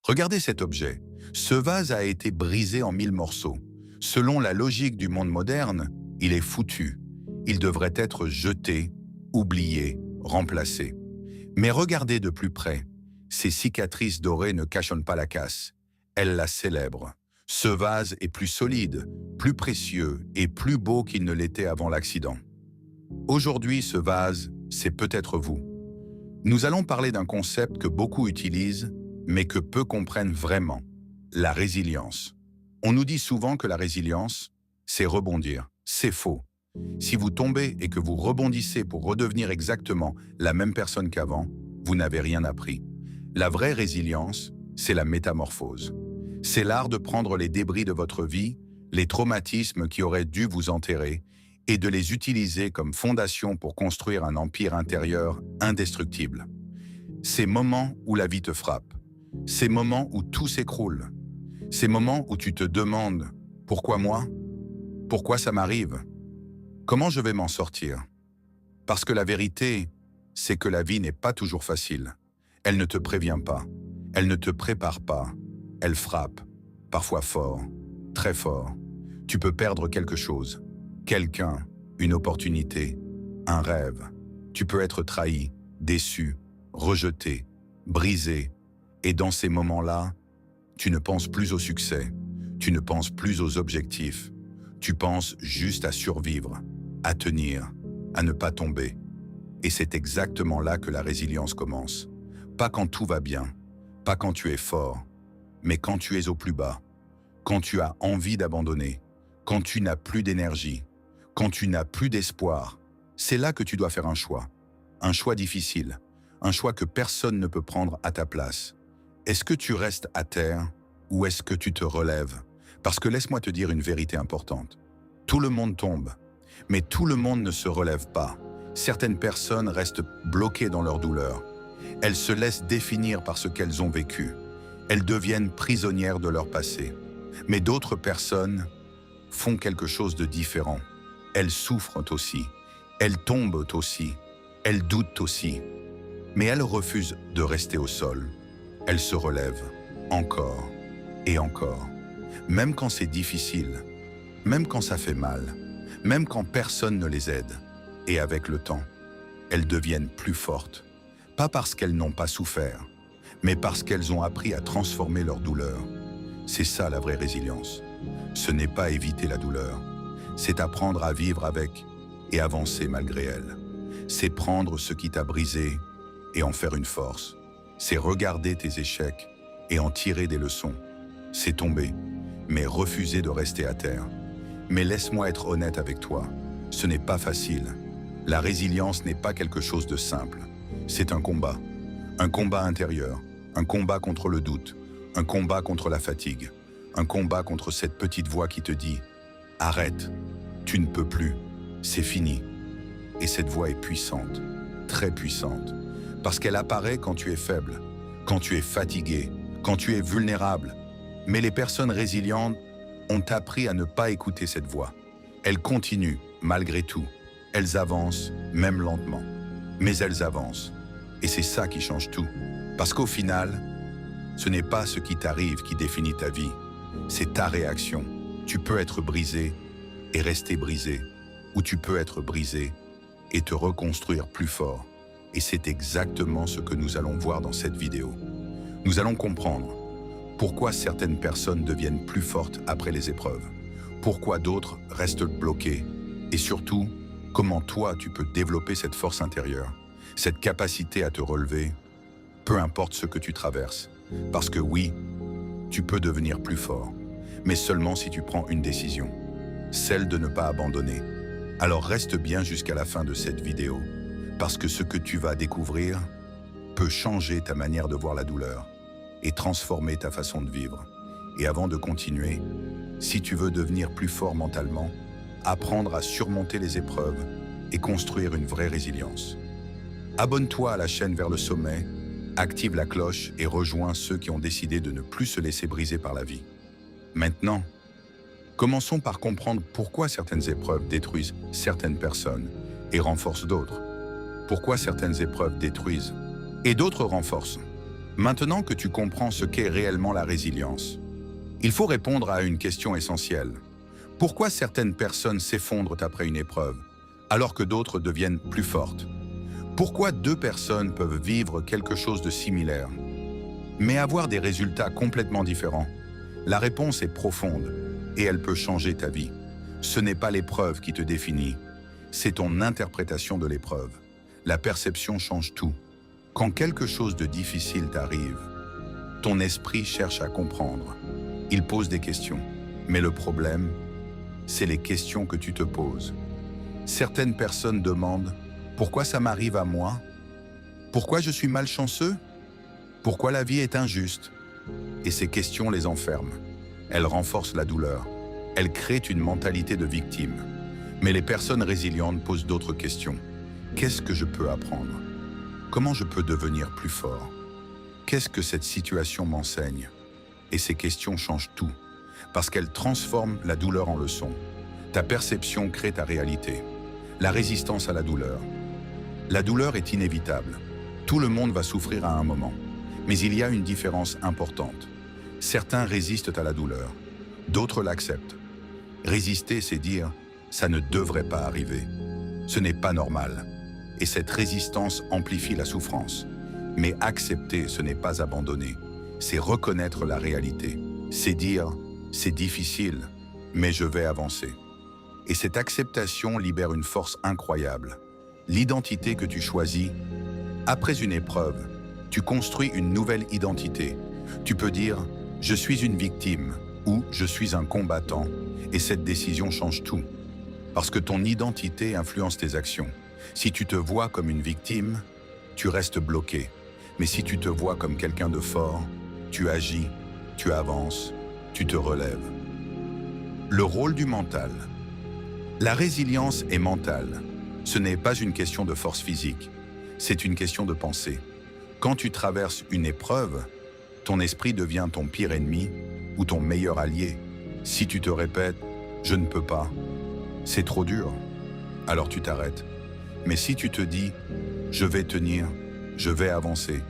Regardez cet objet. Ce vase a été brisé en 1000 morceaux. Selon la logique du monde moderne, il est foutu. Il devrait être jeté, oublié, remplacé. Mais regardez de plus près. Ces cicatrices dorées ne cachonnent pas la casse. Elles la célèbrent. Ce vase est plus solide, plus précieux et plus beau qu'il ne l'était avant l'accident. Aujourd'hui, ce vase, c'est peut-être vous. Nous allons parler d'un concept que beaucoup utilisent, mais que peu comprennent vraiment, la résilience. On nous dit souvent que la résilience, c'est rebondir. C'est faux. Si vous tombez et que vous rebondissez pour redevenir exactement la même personne qu'avant, vous n'avez rien appris. La vraie résilience, c'est la métamorphose. C'est l'art de prendre les débris de votre vie, les traumatismes qui auraient dû vous enterrer, et de les utiliser comme fondation pour construire un empire intérieur indestructible. Ces moments où la vie te frappe, ces moments où tout s'écroule, ces moments où tu te demandes « Pourquoi moi ? Pourquoi ça m'arrive ? Comment je vais m'en sortir ?» Parce que la vérité, c'est que la vie n'est pas toujours facile. Elle ne te prévient pas, elle ne te prépare pas, elle frappe, parfois fort, très fort. Tu peux perdre quelque chose. Quelqu'un, une opportunité, un rêve. Tu peux être trahi, déçu, rejeté, brisé. Et dans ces moments-là, tu ne penses plus au succès, tu ne penses plus aux objectifs. Tu penses juste à survivre, à tenir, à ne pas tomber. Et c'est exactement là que la résilience commence. Pas quand tout va bien, pas quand tu es fort, mais quand tu es au plus bas, quand tu as envie d'abandonner, quand tu n'as plus d'énergie, quand tu n'as plus d'espoir, c'est là que tu dois faire un choix difficile, un choix que personne ne peut prendre à ta place. Est-ce que tu restes à terre ou est-ce que tu te relèves? Parce que laisse-moi te dire une vérité importante. Tout le monde tombe, mais tout le monde ne se relève pas. Certaines personnes restent bloquées dans leur douleur. Elles se laissent définir par ce qu'elles ont vécu. Elles deviennent prisonnières de leur passé. Mais d'autres personnes font quelque chose de différent. Elles souffrent aussi, elles tombent aussi, elles doutent aussi. Mais elles refusent de rester au sol. Elles se relèvent, encore et encore. Même quand c'est difficile, même quand ça fait mal, même quand personne ne les aide. Et avec le temps, elles deviennent plus fortes. Pas parce qu'elles n'ont pas souffert, mais parce qu'elles ont appris à transformer leur douleur. C'est ça la vraie résilience. Ce n'est pas éviter la douleur, c'est apprendre à vivre avec et avancer malgré elle. C'est prendre ce qui t'a brisé et en faire une force. C'est regarder tes échecs et en tirer des leçons. C'est tomber, mais refuser de rester à terre. Mais laisse-moi être honnête avec toi, ce n'est pas facile. La résilience n'est pas quelque chose de simple. C'est un combat intérieur, un combat contre le doute, un combat contre la fatigue, un combat contre cette petite voix qui te dit « Arrête, tu ne peux plus, c'est fini ». Et cette voix est puissante, très puissante, parce qu'elle apparaît quand tu es faible, quand tu es fatigué, quand tu es vulnérable. Mais les personnes résilientes ont appris à ne pas écouter cette voix. Elles continuent, malgré tout. Elles avancent, même lentement. Mais elles avancent. Et c'est ça qui change tout. Parce qu'au final, ce n'est pas ce qui t'arrive qui définit ta vie. C'est ta réaction. Tu peux être brisé et rester brisé. Ou tu peux être brisé et te reconstruire plus fort. Et c'est exactement ce que nous allons voir dans cette vidéo. Nous allons comprendre pourquoi certaines personnes deviennent plus fortes après les épreuves, pourquoi d'autres restent bloquées, et surtout, comment toi tu peux développer cette force intérieure, cette capacité à te relever, peu importe ce que tu traverses. Parce que oui, tu peux devenir plus fort, mais seulement si tu prends une décision, celle de ne pas abandonner. Alors reste bien jusqu'à la fin de cette vidéo, parce que ce que tu vas découvrir peut changer ta manière de voir la douleur et transformer ta façon de vivre. Et avant de continuer, si tu veux devenir plus fort mentalement, apprendre à surmonter les épreuves et construire une vraie résilience. Abonne-toi à la chaîne Vers le sommet, active la cloche et rejoins ceux qui ont décidé de ne plus se laisser briser par la vie. Maintenant, commençons par comprendre pourquoi certaines épreuves détruisent certaines personnes et renforcent d'autres. Pourquoi certaines épreuves détruisent et d'autres renforcent. Maintenant que tu comprends ce qu'est réellement la résilience, il faut répondre à une question essentielle. Pourquoi certaines personnes s'effondrent après une épreuve, alors que d'autres deviennent plus fortes? Pourquoi deux personnes peuvent vivre quelque chose de similaire, mais avoir des résultats complètement différents? La réponse est profonde et elle peut changer ta vie. Ce n'est pas l'épreuve qui te définit, c'est ton interprétation de l'épreuve. La perception change tout. Quand quelque chose de difficile t'arrive, ton esprit cherche à comprendre. Il pose des questions. Mais le problème, c'est les questions que tu te poses. Certaines personnes demandent « Pourquoi ça m'arrive à moi? Pourquoi je suis malchanceux? Pourquoi la vie est injuste ?» Et ces questions les enferment. Elles renforcent la douleur. Elles créent une mentalité de victime. Mais les personnes résilientes posent d'autres questions. Qu'est-ce que je peux apprendre? Comment je peux devenir plus fort? Qu'est-ce que cette situation m'enseigne? Et ces questions changent tout, parce qu'elles transforment la douleur en leçon. Ta perception crée ta réalité. La résistance à la douleur. La douleur est inévitable. Tout le monde va souffrir à un moment. Mais il y a une différence importante. Certains résistent à la douleur, d'autres l'acceptent. Résister, c'est dire « ça ne devrait pas arriver ». Ce n'est pas normal. Et cette résistance amplifie la souffrance. Mais accepter, ce n'est pas abandonner. C'est reconnaître la réalité. C'est dire « c'est difficile, mais je vais avancer ». Et cette acceptation libère une force incroyable. L'identité que tu choisis, après une épreuve, tu construis une nouvelle identité. Tu peux dire « je suis une victime » ou « je suis un combattant » et cette décision change tout. Parce que ton identité influence tes actions. Si tu te vois comme une victime, tu restes bloqué. Mais si tu te vois comme quelqu'un de fort, tu agis, tu avances, tu te relèves. Le rôle du mental. La résilience est mentale. Ce n'est pas une question de force physique, c'est une question de pensée. Quand tu traverses une épreuve, ton esprit devient ton pire ennemi ou ton meilleur allié. Si tu te répètes « je ne peux pas », c'est trop dur, alors tu t'arrêtes. Mais si tu te dis « je vais tenir, je vais avancer »,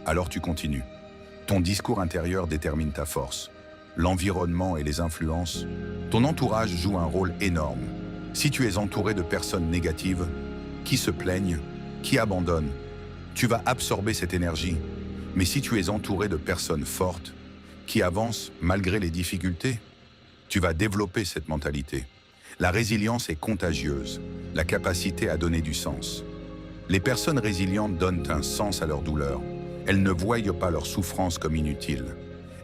alors tu continues. Ton discours intérieur détermine ta force. L'environnement et les influences, ton entourage joue un rôle énorme. Si tu es entouré de personnes négatives, qui se plaignent, qui abandonnent, tu vas absorber cette énergie. Mais si tu es entouré de personnes fortes, qui avancent malgré les difficultés, tu vas développer cette mentalité. La résilience est contagieuse, la capacité à donner du sens. Les personnes résilientes donnent un sens à leur douleur. Elles ne voient pas leur souffrance comme inutile.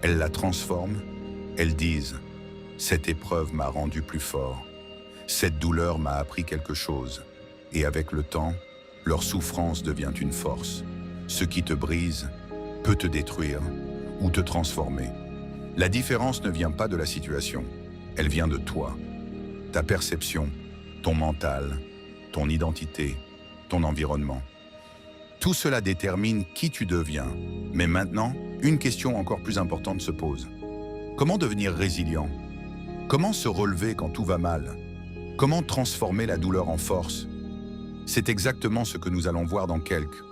Elles la transforment, elles disent « cette épreuve m'a rendu plus fort, cette douleur m'a appris quelque chose ». Et avec le temps, leur souffrance devient une force. Ce qui te brise peut te détruire ou te transformer. La différence ne vient pas de la situation, elle vient de toi. Ta perception, ton mental, ton identité, ton environnement. Tout cela détermine qui tu deviens. Mais maintenant, une question encore plus importante se pose. Comment devenir résilient? Comment se relever quand tout va mal? Comment transformer la douleur en force? C'est exactement ce que nous allons voir dans quelques.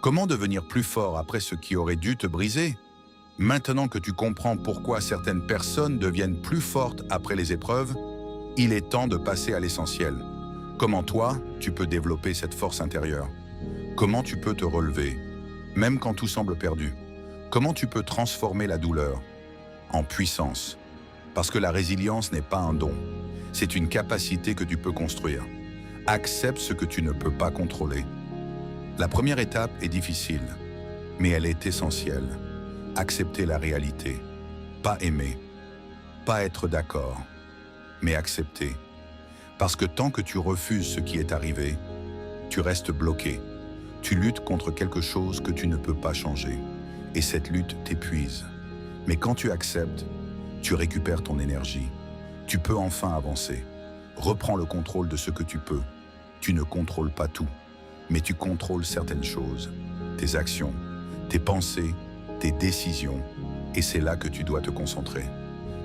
Comment devenir plus fort après ce qui aurait dû te briser? Maintenant que tu comprends pourquoi certaines personnes deviennent plus fortes après les épreuves, il est temps de passer à l'essentiel. Comment toi, tu peux développer cette force intérieure? Comment tu peux te relever, même quand tout semble perdu? Comment tu peux transformer la douleur en puissance? Parce que la résilience n'est pas un don, c'est une capacité que tu peux construire. Accepte ce que tu ne peux pas contrôler. La première étape est difficile, mais elle est essentielle. Accepter la réalité, pas aimer, pas être d'accord, mais accepter. Parce que tant que tu refuses ce qui est arrivé, tu restes bloqué. Tu luttes contre quelque chose que tu ne peux pas changer. Et cette lutte t'épuise. Mais quand tu acceptes, tu récupères ton énergie. Tu peux enfin avancer. Reprends le contrôle de ce que tu peux. Tu ne contrôles pas tout, mais tu contrôles certaines choses. Tes actions, tes pensées, tes décisions. Et c'est là que tu dois te concentrer.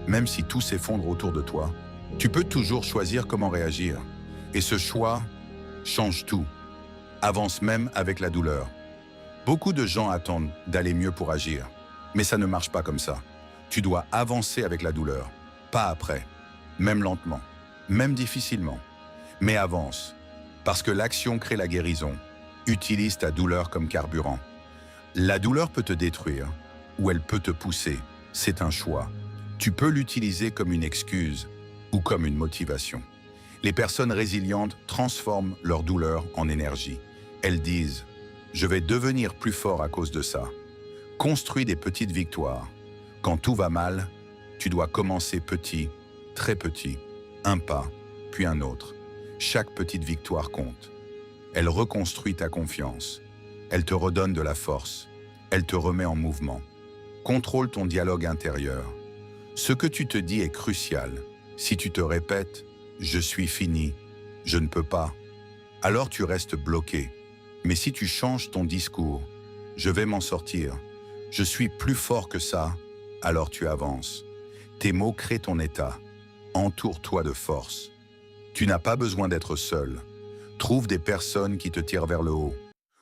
Même si tout s'effondre autour de toi, tu peux toujours choisir comment réagir. Et ce choix change tout. Avance même avec la douleur. Beaucoup de gens attendent d'aller mieux pour agir, mais ça ne marche pas comme ça. Tu dois avancer avec la douleur, pas après, même lentement, même difficilement, mais avance, parce que l'action crée la guérison. Utilise ta douleur comme carburant. La douleur peut te détruire, ou elle peut te pousser, c'est un choix. Tu peux l'utiliser comme une excuse ou comme une motivation. Les personnes résilientes transforment leur douleur en énergie. Elles disent « Je vais devenir plus fort à cause de ça ». Construis des petites victoires. Quand tout va mal, tu dois commencer petit, très petit, un pas, puis un autre. Chaque petite victoire compte. Elle reconstruit ta confiance. Elle te redonne de la force. Elle te remet en mouvement. Contrôle ton dialogue intérieur. Ce que tu te dis est crucial. Si tu te répètes « Je suis fini, je ne peux pas », alors tu restes bloqué. Mais si tu changes ton discours « Je vais m'en sortir, je suis plus fort que ça », alors tu avances. Tes mots créent ton état. Entoure-toi de force. Tu n'as pas besoin d'être seul. Trouve des personnes qui te tirent vers le haut,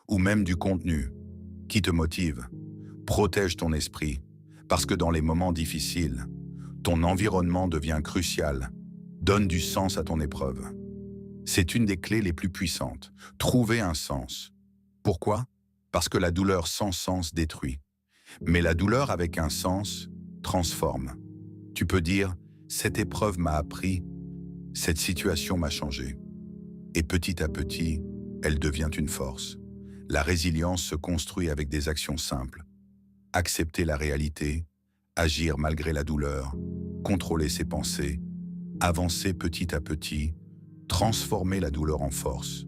ou même du contenu qui te motive. Protège ton esprit, parce que dans les moments difficiles, ton environnement devient crucial. Donne du sens à ton épreuve. C'est une des clés les plus puissantes. Trouver un sens. Pourquoi? Parce que la douleur sans sens détruit. Mais la douleur avec un sens transforme. Tu peux dire « Cette épreuve m'a appris, cette situation m'a changé ». Et petit à petit, elle devient une force. La résilience se construit avec des actions simples. Accepter la réalité, agir malgré la douleur, contrôler ses pensées, avancer petit à petit, transformer la douleur en force.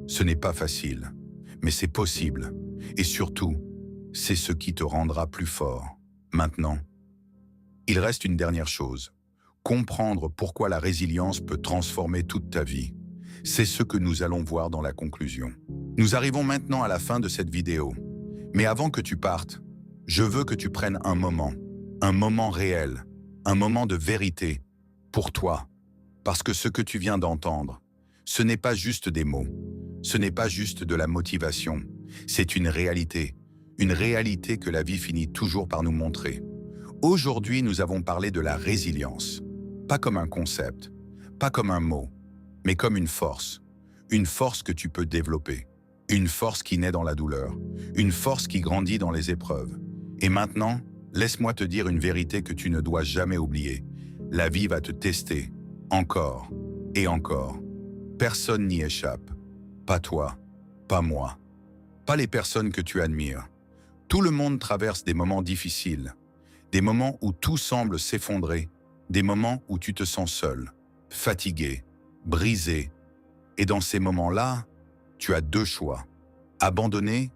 Ce n'est pas facile, mais c'est possible. Et surtout, c'est ce qui te rendra plus fort. Maintenant, il reste une dernière chose. Comprendre pourquoi la résilience peut transformer toute ta vie. C'est ce que nous allons voir dans la conclusion. Nous arrivons maintenant à la fin de cette vidéo. Mais avant que tu partes, je veux que tu prennes un moment réel, un moment de vérité pour toi. Parce que ce que tu viens d'entendre, ce n'est pas juste des mots, ce n'est pas juste de la motivation, c'est une réalité que la vie finit toujours par nous montrer. Aujourd'hui, nous avons parlé de la résilience, pas comme un concept, pas comme un mot, mais comme une force que tu peux développer, une force qui naît dans la douleur, une force qui grandit dans les épreuves. Et maintenant, laisse-moi te dire une vérité que tu ne dois jamais oublier. La vie va te tester, encore et encore. Personne n'y échappe. Pas toi, pas moi, pas les personnes que tu admires. Tout le monde traverse des moments difficiles, des moments où tout semble s'effondrer, des moments où tu te sens seul, fatigué, brisé. Et dans ces moments-là, tu as deux choix, abandonner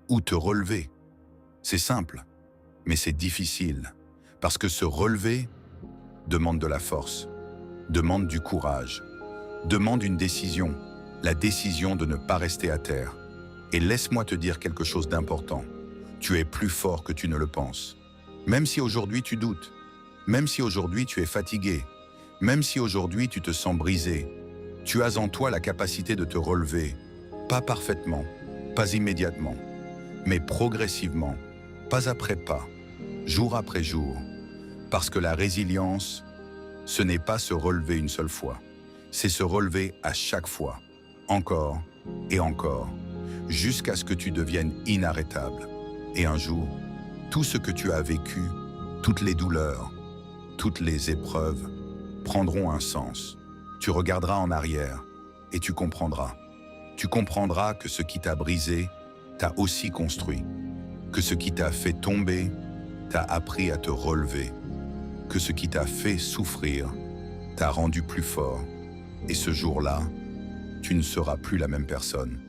ou te relever. C'est simple, mais c'est difficile, parce que se relever demande de la force, demande du courage, demande une décision, la décision de ne pas rester à terre. Et laisse-moi te dire quelque chose d'important. Tu es plus fort que tu ne le penses. Même si aujourd'hui tu doutes, même si aujourd'hui tu es fatigué, même si aujourd'hui tu te sens brisé, tu as en toi la capacité de te relever, pas parfaitement, pas immédiatement, mais progressivement, pas après pas, jour après jour. Parce que la résilience, ce n'est pas se relever une seule fois, c'est se relever à chaque fois, encore et encore, jusqu'à ce que tu deviennes inarrêtable. Et un jour, tout ce que tu as vécu, toutes les douleurs, toutes les épreuves, prendront un sens. Tu regarderas en arrière et tu comprendras. Tu comprendras que ce qui t'a brisé t'a aussi construit, que ce qui t'a fait tomber t'a appris à te relever, que ce qui t'a fait souffrir t'a rendu plus fort. Et ce jour-là, tu ne seras plus la même personne.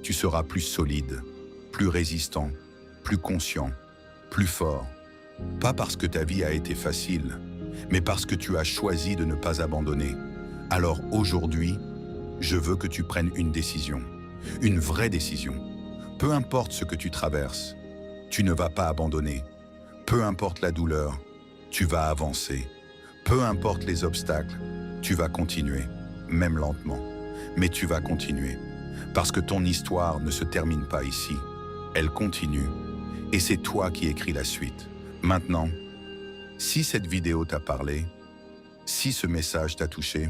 Tu seras plus solide, plus résistant, plus conscient, plus fort. Pas parce que ta vie a été facile, mais parce que tu as choisi de ne pas abandonner. Alors aujourd'hui, je veux que tu prennes une décision, une vraie décision. Peu importe ce que tu traverses, tu ne vas pas abandonner. Peu importe la douleur, tu vas avancer. Peu importe les obstacles, tu vas continuer, même lentement. Mais tu vas continuer, parce que ton histoire ne se termine pas ici. Elle continue. Et c'est toi qui écris la suite. Maintenant, si cette vidéo t'a parlé, si ce message t'a touché,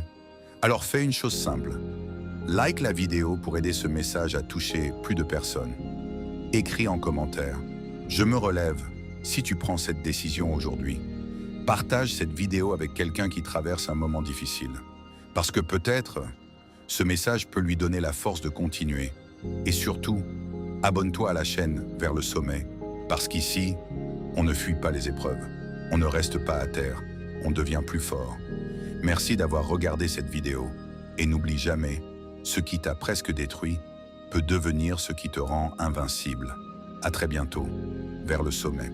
alors fais une chose simple. Like la vidéo pour aider ce message à toucher plus de personnes. Écris en commentaire. Je me relève si tu prends cette décision aujourd'hui. Partage cette vidéo avec quelqu'un qui traverse un moment difficile. Parce que peut-être, ce message peut lui donner la force de continuer. Et surtout, abonne-toi à la chaîne Vers le sommet. Parce qu'ici, on ne fuit pas les épreuves. On ne reste pas à terre. On devient plus fort. Merci d'avoir regardé cette vidéo. Et n'oublie jamais, ce qui t'a presque détruit peut devenir ce qui te rend invincible. À très bientôt, Vers le sommet.